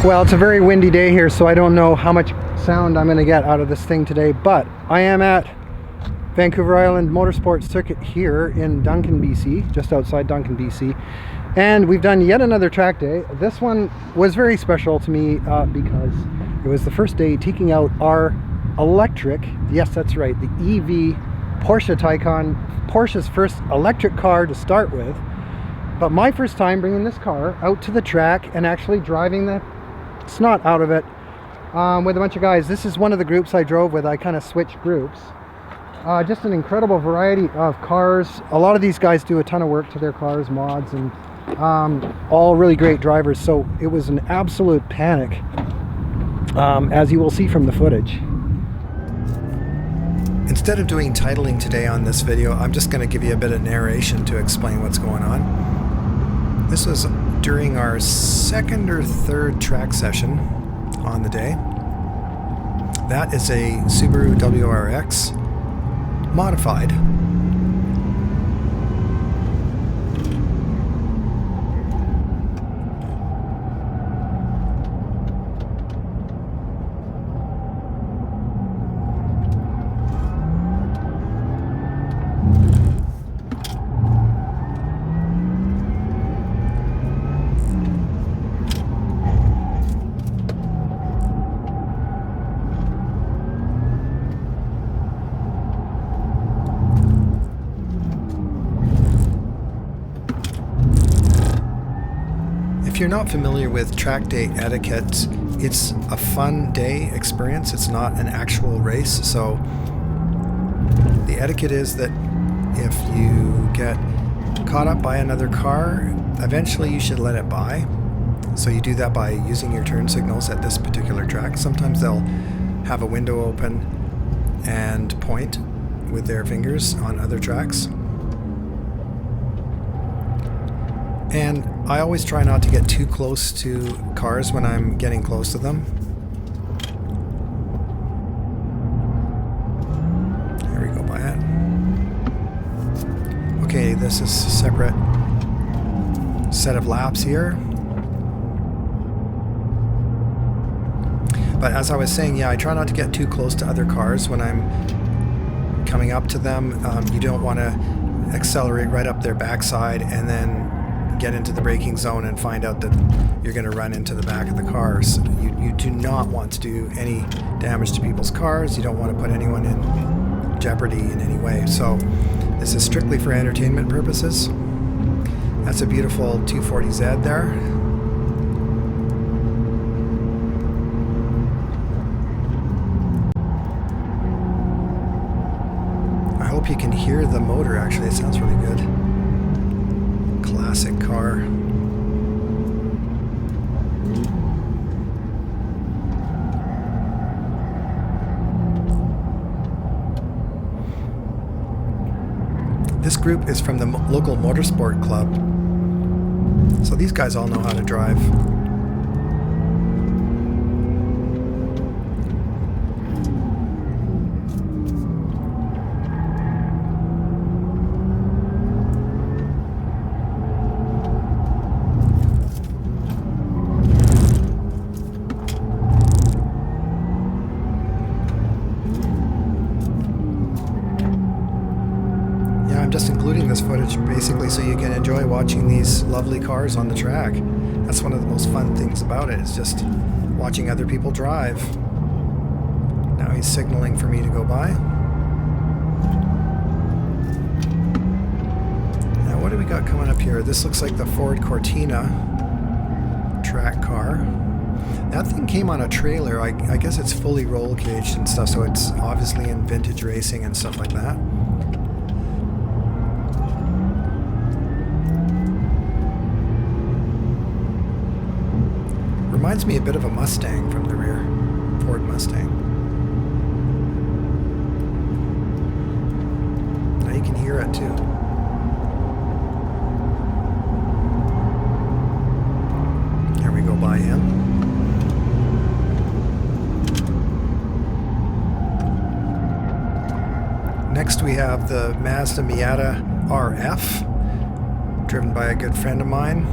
Well, it's a very windy day here, so I don't know how much sound I'm going to get out of this thing today, but I am at Vancouver Island Motorsport Circuit here in Duncan, BC, just outside Duncan, BC. And we've done yet another track day. This one was very special to me because it was the first day taking out our electric, yes, that's right, the EV Porsche Taycan, Porsche's first electric car to start with. But my first time bringing this car out to the track and actually driving the snot out of it with a bunch of guys. This is one of the groups I drove with. I kind of switched groups. Just an incredible variety of cars. A lot of these guys do a ton of work to their cars, mods, and all really great drivers. So it was an absolute panic, as you will see from the footage. Instead of doing titling today on this video, I'm just going to give you a bit of narration to explain what's going on. This was during our second or third track session on the day. That is a Subaru WRX modified. If you're not familiar with track day etiquette, it's a fun day experience. It's not an actual race. So the etiquette is that if you get caught up by another car, eventually you should let it by. So you do that by using your turn signals at this particular track. Sometimes they'll have a window open and point with their fingers on other tracks. And I always try not to get too close to cars when I'm getting close to them. There we go by it. Okay, this is a separate set of laps here. But as I was saying, yeah, I try not to get too close to other cars when I'm coming up to them. You don't want to accelerate right up their backside and then get into the braking zone and find out that you're going to run into the back of the cars. You do not want to do any damage to people's cars. You don't want to put anyone in jeopardy in any way. So this is strictly for entertainment purposes. That's a beautiful 240Z there. I hope you can hear the motor. Actually, it sounds really good. Classic car. This group is from the local motorsport club. So these guys all know how to drive. I'm just including this footage basically so you can enjoy watching these lovely cars on the track. That's one of the most fun things about it, is just watching other people drive. Now he's signaling for me to go by. Now what do we got coming up here? This looks like the Ford Cortina track car. That thing came on a trailer. I guess it's fully roll caged and stuff, so it's obviously in vintage racing and stuff like that. Reminds me a bit of a Mustang from the rear, Ford Mustang. Now you can hear it too. Here we go by him. Next we have the Mazda Miata RF, driven by a good friend of mine.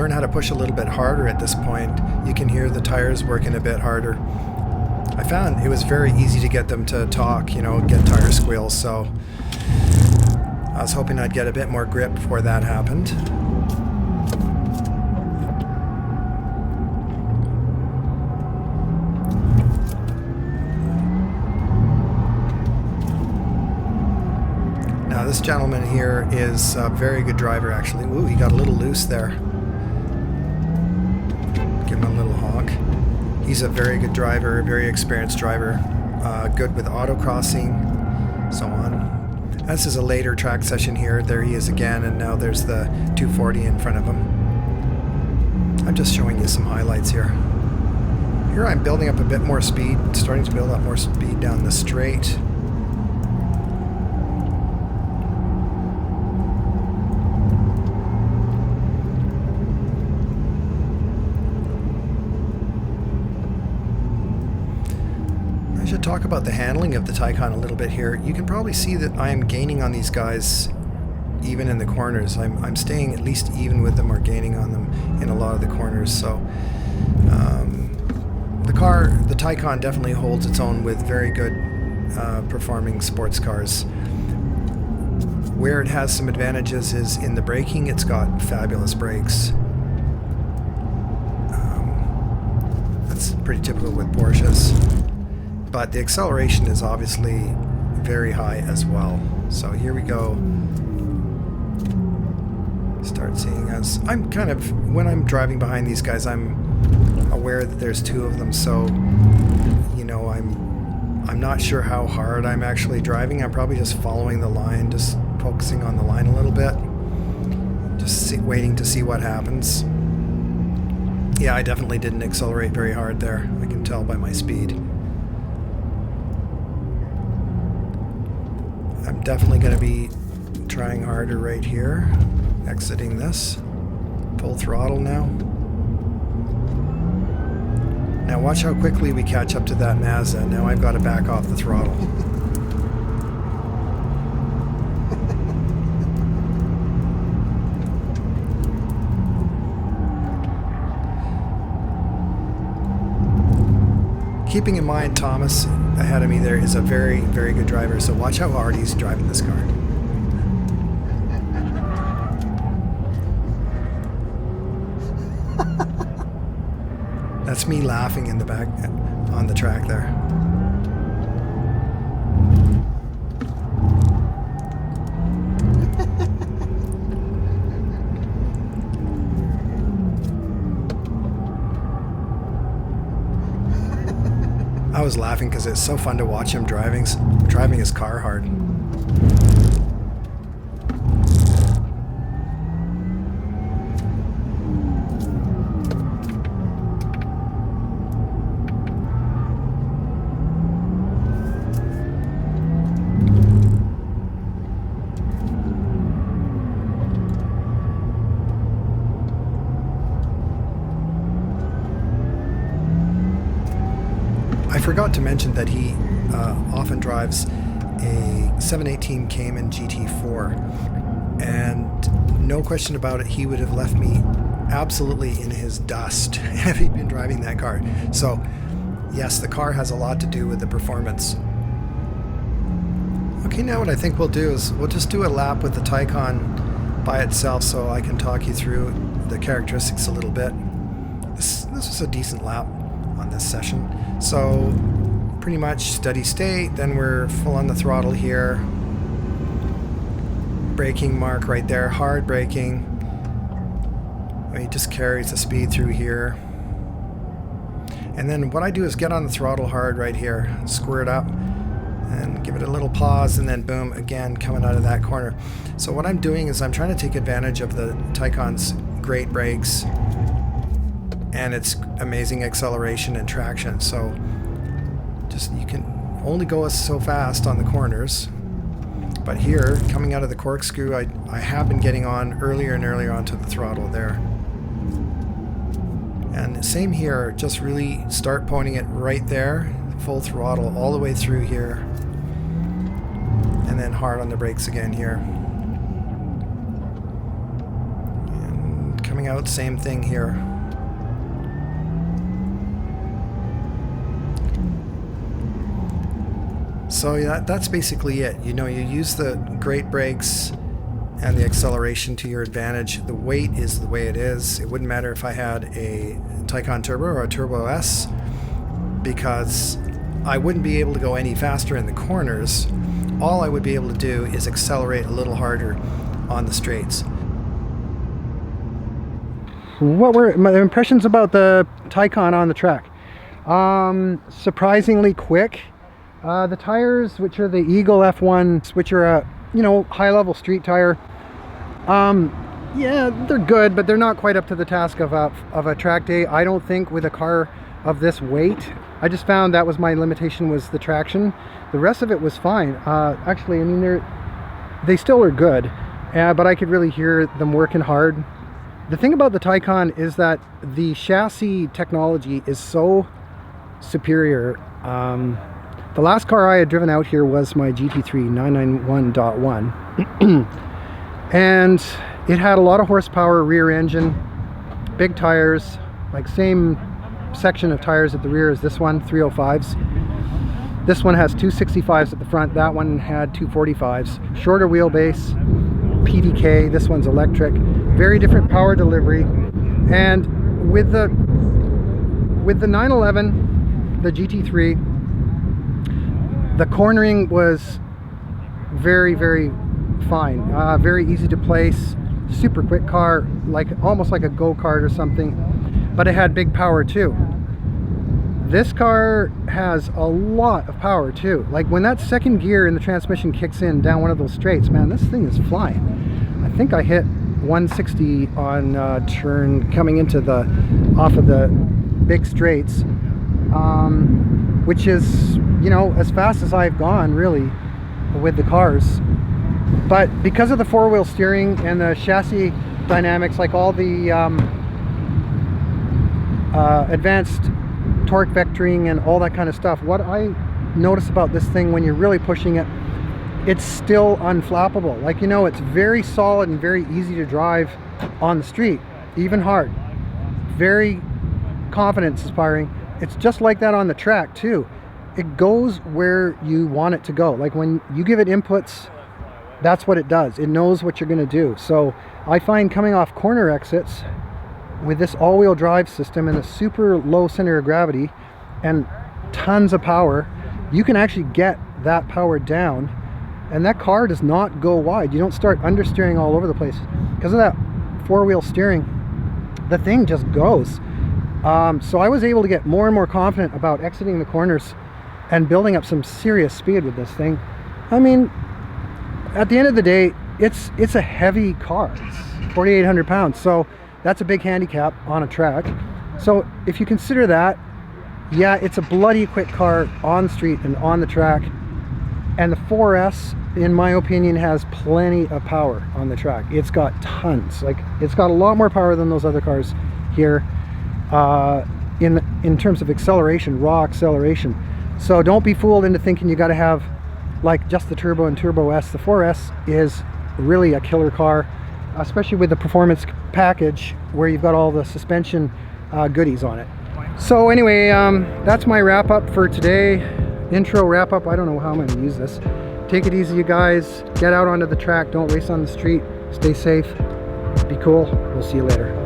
learn how to push a little bit harder at this point. You can hear the tires working a bit harder. I found it was very easy to get them to talk, you know, get tire squeals, so I was hoping I'd get a bit more grip before that happened. Now this gentleman here is a very good driver actually. Ooh, he got a little loose there. Give him a little honk. He's a very good driver, very experienced driver, good with autocrossing, so on. This is a later track session here. There he is again, and now there's the 240 in front of him. I'm just showing you some highlights here. Here I'm building up a bit more speed, starting to build up more speed down the straight. Talk about the handling of the Taycan a little bit here. You can probably see that I am gaining on these guys even in the corners. I'm staying at least even with them or gaining on them in a lot of the corners. So the Taycan definitely holds its own with very good performing sports cars. Where it has some advantages is in the braking. It's got fabulous brakes. That's pretty typical with Porsches. But the acceleration is obviously very high as well. So here we go. Start seeing us. I'm kind of, when I'm driving behind these guys, I'm aware that there's two of them. So, you know, I'm not sure how hard I'm actually driving. I'm probably just following the line, just focusing on the line a little bit. Just waiting to see what happens. Yeah, I definitely didn't accelerate very hard there. I can tell by my speed. I'm definitely going to be trying harder right here. Exiting this. Full throttle now. Now watch how quickly we catch up to that Mazda. Now I've got to back off the throttle. Keeping in mind Thomas ahead of me there is a very, very good driver, so watch how hard he's driving this car. That's me laughing in the back on the track there. I was laughing because it's so fun to watch him driving his car hard. I forgot to mention that he often drives a 718 Cayman GT4, and no question about it, he would have left me absolutely in his dust had he been driving that car. So yes, the car has a lot to do with the performance. Okay, now what I think we'll do is we'll just do a lap with the Taycan by itself so I can talk you through the characteristics a little bit. This was a decent lap on this session. So pretty much steady state, then we're full on the throttle here. Braking mark right there, hard braking. He just carries the speed through here. And then what I do is get on the throttle hard right here, square it up, and give it a little pause, and then boom, again, coming out of that corner. So what I'm doing is I'm trying to take advantage of the Taycan's great brakes and its amazing acceleration and traction. So just, you can only go so fast on the corners. But here, coming out of the corkscrew, I have been getting on earlier and earlier onto the throttle there. And same here, just really start pointing it right there, full throttle all the way through here. And then hard on the brakes again here. And Coming out, same thing here. So yeah, that's basically it. You know, you use the great brakes and the acceleration to your advantage. The weight is the way it is. It wouldn't matter if I had a Taycan Turbo or a Turbo S, because I wouldn't be able to go any faster in the corners. All I would be able to do is accelerate a little harder on the straights. What were my impressions about the Taycan on the track? Surprisingly quick. The tires, which are the Eagle F1s, which are a, you know, high-level street tire, yeah, they're good, but they're not quite up to the task of a track day. I don't think with a car of this weight. I just found that was my limitation, was the traction. The rest of it was fine. Actually, I mean, they still are good, but I could really hear them working hard. The thing about the Taycan is that the chassis technology is so superior. The last car I had driven out here was my GT3 991.1 and it had a lot of horsepower, rear engine, big tires, like same section of tires at the rear as this one, 305s. This one has 265s at the front, that one had 245s. Shorter wheelbase, PDK, this one's electric. Very different power delivery. And with the 911, the GT3, the cornering was very, very fine. Very easy to place, super quick car, like almost like a go-kart or something, but it had big power too. This car has a lot of power too. Like when that second gear in the transmission kicks in down one of those straights, man, this thing is flying. I think I hit 160 on turn coming into off of the big straights, which is, you know, as fast as I've gone really with the cars. But because of the four-wheel steering and the chassis dynamics, like all the advanced torque vectoring and all that kind of stuff, what I notice about this thing when you're really pushing it, it's still unflappable. Like, you know, it's very solid and very easy to drive on the street, even hard. Very confidence inspiring. It's just like that on the track too. It goes where you want it to go. Like when you give it inputs, that's what it does. It knows what you're going to do. So I find coming off corner exits with this all-wheel drive system and a super low center of gravity and tons of power, you can actually get that power down, and that car does not go wide. You don't start understeering all over the place. Because of that four-wheel steering, the thing just goes. So I was able to get more and more confident about exiting the corners and building up some serious speed with this thing. I mean, at the end of the day, it's a heavy car. It's 4,800 pounds, so that's a big handicap on a track. So if you consider that, yeah, it's a bloody quick car on the street and on the track. And the 4S, in my opinion, has plenty of power on the track. It's got tons. Like, it's got a lot more power than those other cars here in terms of acceleration, raw acceleration. So don't be fooled into thinking you got to have like just the Turbo and Turbo S. The 4S is really a killer car, especially with the performance package where you've got all the suspension goodies on it. So anyway, that's my wrap up for today. Intro wrap up. I don't know how I'm going to use this. Take it easy, you guys. Get out onto the track. Don't race on the street. Stay safe. Be cool. We'll see you later.